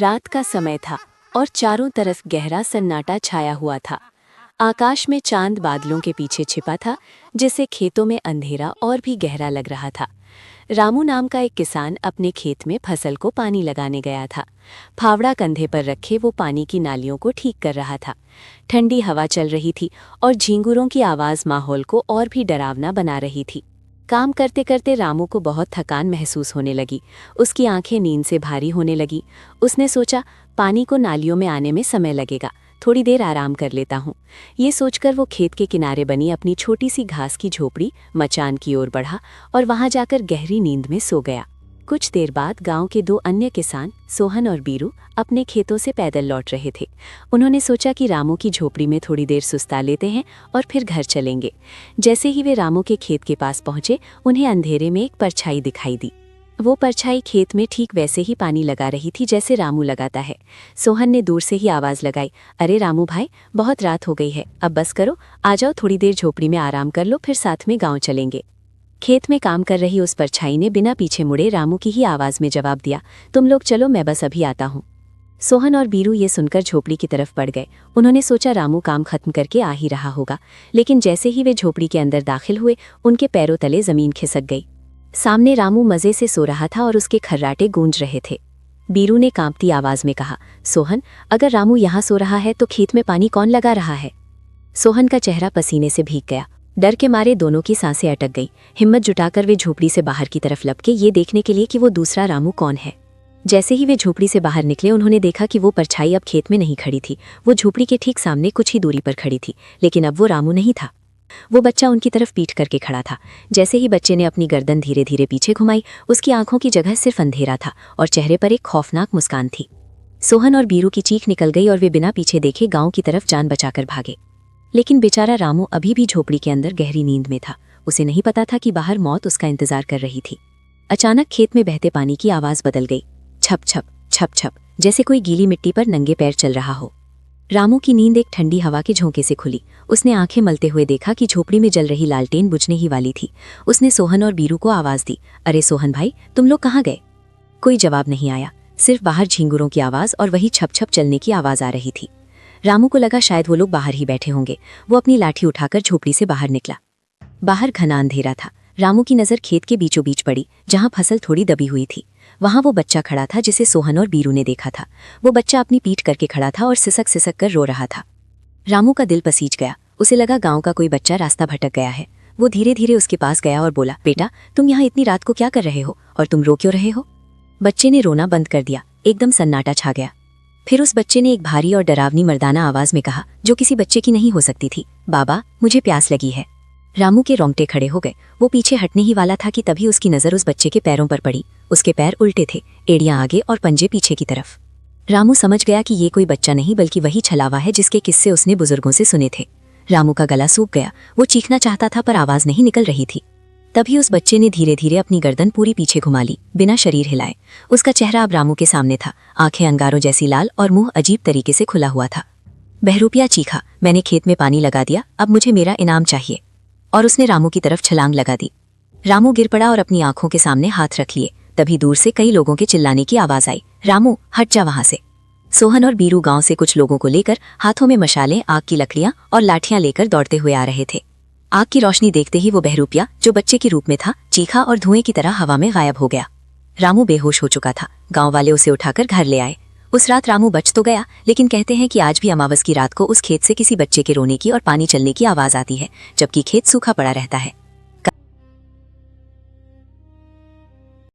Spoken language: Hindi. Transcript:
रात का समय था और चारों तरफ गहरा सन्नाटा छाया हुआ था। आकाश में चांद बादलों के पीछे छिपा था, जिससे खेतों में अंधेरा और भी गहरा लग रहा था। रामू नाम का एक किसान अपने खेत में फसल को पानी लगाने गया था। फावड़ा कंधे पर रखे वो पानी की नालियों को ठीक कर रहा था। ठंडी हवा चल रही थी और झींगुरों की आवाज़ माहौल को और भी डरावना बना रही थी। काम करते करते रामू को बहुत थकान महसूस होने लगी। उसकी आंखें नींद से भारी होने लगी। उसने सोचा, पानी को नालियों में आने में समय लगेगा, थोड़ी देर आराम कर लेता हूँ। ये सोचकर वो खेत के किनारे बनी अपनी छोटी सी घास की झोपड़ी मचान की ओर बढ़ा और वहां जाकर गहरी नींद में सो गया। कुछ देर बाद गांव के दो अन्य किसान, सोहन और बीरू, अपने खेतों से पैदल लौट रहे थे। उन्होंने सोचा कि रामू की झोपड़ी में थोड़ी देर सुस्ता लेते हैं और फिर घर चलेंगे। जैसे ही वे रामू के खेत के पास पहुंचे, उन्हें अंधेरे में एक परछाई दिखाई दी। वो परछाई खेत में ठीक वैसे ही पानी लगा रही थी जैसे रामू लगाता है। सोहन ने दूर से ही आवाज़ लगाई, अरे रामू भाई, बहुत रात हो गई है, अब बस करो, आ जाओ, थोड़ी देर झोपड़ी में आराम कर लो, फिर साथ में गाँव चलेंगे। खेत में काम कर रही उस परछाई ने बिना पीछे मुड़े रामू की ही आवाज़ में जवाब दिया, तुम लोग चलो, मैं बस अभी आता हूँ। सोहन और बीरू ये सुनकर झोपड़ी की तरफ बढ़ गए। उन्होंने सोचा रामू काम खत्म करके आ ही रहा होगा, लेकिन जैसे ही वे झोपड़ी के अंदर दाखिल हुए, उनके पैरों तले ज़मीन खिसक गई। सामने रामू मज़े से सो रहा था और उसके खर्राटे गूंज रहे थे। बीरू ने कांपती आवाज़ में कहा, सोहन, अगर रामू यहाँ सो रहा है तो खेत में पानी कौन लगा रहा है? सोहन का चेहरा पसीने से भीग गया। डर के मारे दोनों की सांसें अटक गई। हिम्मत जुटाकर वे झोपड़ी से बाहर की तरफ लपके, ये देखने के लिए कि वो दूसरा रामू कौन है। जैसे ही वे झोपड़ी से बाहर निकले, उन्होंने देखा कि वो परछाई अब खेत में नहीं खड़ी थी। वो झोपड़ी के ठीक सामने कुछ ही दूरी पर खड़ी थी, लेकिन अब वो रामू नहीं था। वो बच्चा उनकी तरफ पीठ करके खड़ा था। जैसे ही बच्चे ने अपनी गर्दन धीरे धीरे पीछे घुमाई, उसकी आंखों की जगह सिर्फ अंधेरा था और चेहरे पर एक खौफनाक मुस्कान थी। सोहन और बीरू की चीख निकल गई और वे बिना पीछे देखे गांव की तरफ जान बचाकर भागे। लेकिन बेचारा रामू अभी भी झोपड़ी के अंदर गहरी नींद में था। उसे नहीं पता था कि बाहर मौत उसका इंतजार कर रही थी। अचानक खेत में बहते पानी की आवाज़ बदल गई। छप छप छप छप, जैसे कोई गीली मिट्टी पर नंगे पैर चल रहा हो। रामू की नींद एक ठंडी हवा के झोंके से खुली। उसने आंखें मलते हुए देखा कि झोपड़ी में जल रही लालटेन बुझने ही वाली थी। उसने सोहन और बीरू को आवाज़ दी, अरे सोहन भाई, तुम लोग कहाँ गए? कोई जवाब नहीं आया, सिर्फ बाहर झींगुरों की आवाज़ और वही छप छप चलने की आवाज़ आ रही थी। रामू को लगा शायद वो लोग बाहर ही बैठे होंगे। वो अपनी लाठी उठाकर झोपड़ी से बाहर निकला। बाहर घना अंधेरा था। रामू की नज़र खेत के बीचों बीच पड़ी, जहाँ फसल थोड़ी दबी हुई थी। वहाँ वो बच्चा खड़ा था जिसे सोहन और बीरू ने देखा था। वो बच्चा अपनी पीठ करके खड़ा था और सिसक सिसक कर रो रहा था। रामू का दिल पसीज गया। उसे लगा गांव का कोई बच्चा रास्ता भटक गया है। वो धीरे धीरे उसके पास गया और बोला, बेटा, तुम यहाँ इतनी रात को क्या कर रहे हो और तुम रो क्यों रहे हो? बच्चे ने रोना बंद कर दिया। एकदम सन्नाटा छा गया। फिर उस बच्चे ने एक भारी और डरावनी मर्दाना आवाज़ में कहा, जो किसी बच्चे की नहीं हो सकती थी, बाबा, मुझे प्यास लगी है। रामू के रोंगटे खड़े हो गए। वो पीछे हटने ही वाला था कि तभी उसकी नज़र उस बच्चे के पैरों पर पड़ी। उसके पैर उल्टे थे, एड़ियां आगे और पंजे पीछे की तरफ। रामू समझ गया कि ये कोई बच्चा नहीं बल्कि वही छलावा है जिसके किस्से उसने बुजुर्गों से सुने थे। रामू का गला सूख गया। वो चीखना चाहता था पर आवाज़ नहीं निकल रही थी। तभी उस बच्चे ने धीरे धीरे अपनी गर्दन पूरी पीछे घुमा ली, बिना शरीर हिलाए। उसका चेहरा अब रामू के सामने था, आंखें अंगारों जैसी लाल और मुंह अजीब तरीके से खुला हुआ था। बहरूपिया चीखा, मैंने खेत में पानी लगा दिया, अब मुझे मेरा इनाम चाहिए। और उसने रामू की तरफ छलांग लगा दी। रामू गिर पड़ा और अपनी आंखों के सामने हाथ रख लिए। तभी दूर से कई लोगों के चिल्लाने की आवाज़ आई, रामू, हट जा वहां से। सोहन और बीरू गांव से कुछ लोगों को लेकर हाथों में मशालें, आग की लकड़ियां और लाठियां लेकर दौड़ते हुए आ रहे थे। आग की रोशनी देखते ही वो बहरूपिया, जो बच्चे के रूप में था, चीखा और धुएं की तरह हवा में गायब हो गया। रामू बेहोश हो चुका था। गांव वाले उसे उठाकर घर ले आए। उस रात रामू बच तो गया, लेकिन कहते हैं कि आज भी अमावस की रात को उस खेत से किसी बच्चे के रोने की और पानी चलने की आवाज़ आती है, जबकि खेत सूखा पड़ा रहता है।